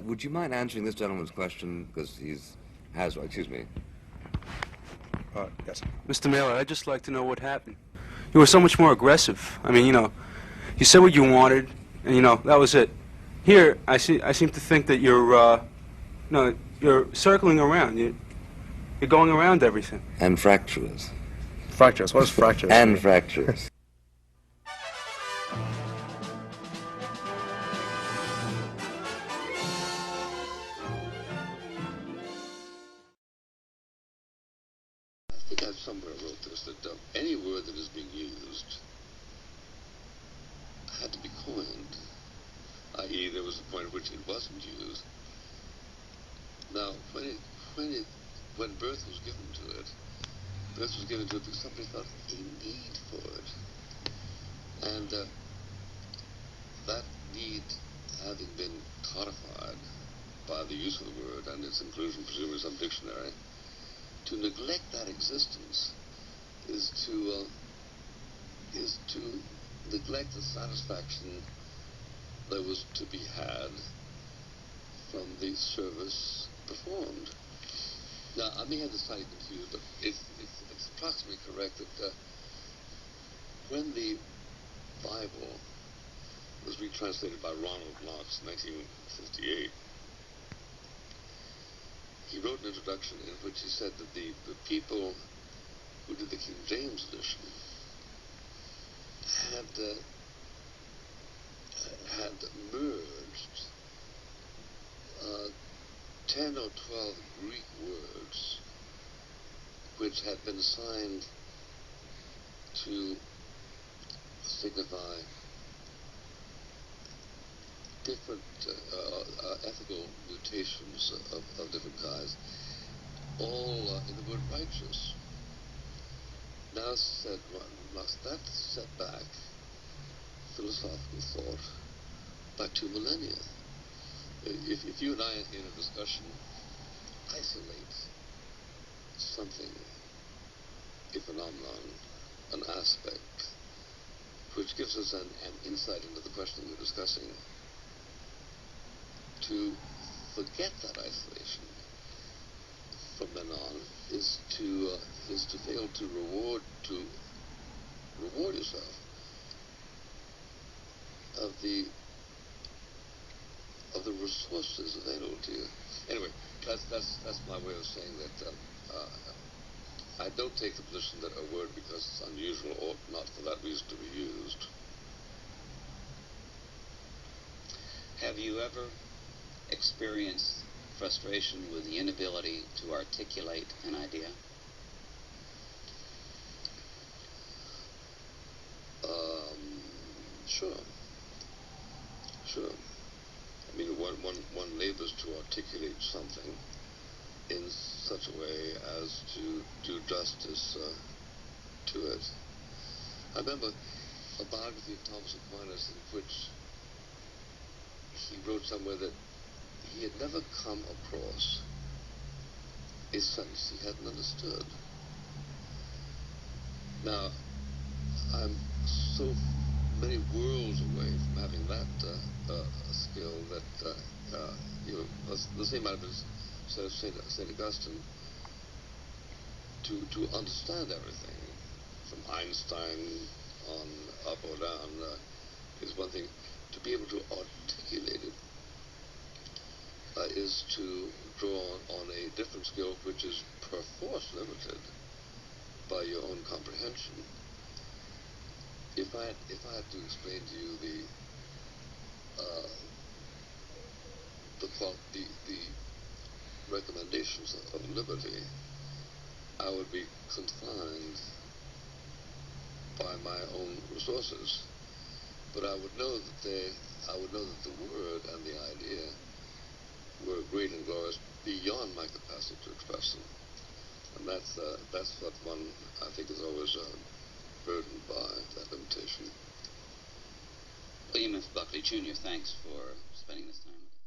Would you mind answering this gentleman's question, because excuse me. Yes. Mr. Mailer, I'd just like to know what happened. You were so much more aggressive. I mean, you said what you wanted, and, that was it. Here, I seem to think that you're circling around. You're going around everything. And fractious. Fractious? What is fractious? And fractious. I think I somewhere wrote this, that any word that is being used had to be coined, i.e. there was a point at which it wasn't used. Now, when birth was given to it because somebody felt a need for it. And that need having been codified by the use of the word and its inclusion, presumably in some dictionary, to neglect that existence is to neglect the satisfaction that was to be had from the service performed. Now, I may have this slightly confused, but it's approximately correct that when the Bible was retranslated by Ronald Knox in 1958, he wrote an introduction in which he said that the people who did the King James edition had merged 10 or 12 Greek words which had been assigned to signify different ethical mutations of different kinds, all in the word righteous. Now said Knox, that set back philosophical thought by 2 millennia. If you and I in a discussion isolate something, a phenomenon, an aspect, which gives us an insight into the question we're discussing, to forget that isolation from then on is to fail to reward yourself of the resources available to you. Anyway, that's my way of saying that I don't take the position that a word, because it's unusual, ought not for that reason to be used. Have you ever experienced frustration with the inability to articulate an idea? Sure. I mean, one labors to articulate something in such a way as to do justice to it. I remember a biography of Thomas Aquinas in which he wrote somewhere that he had never come across a sentence he hadn't understood. Now, I'm so many worlds away from having that skill that the same might have been said of St. Augustine. To understand everything, from Einstein on up or down, is one thing. To be able to articulate it is to draw on a different skill which is perforce limited by your own comprehension. If I had to explain to you the recommendations of liberty, I would be confined by my own resources. But I would know that the word and the idea were great and glorious beyond my capacity to express them. And that's what one, I think, is always burdened by, that limitation. William F. Buckley, Jr., thanks for spending this time with us.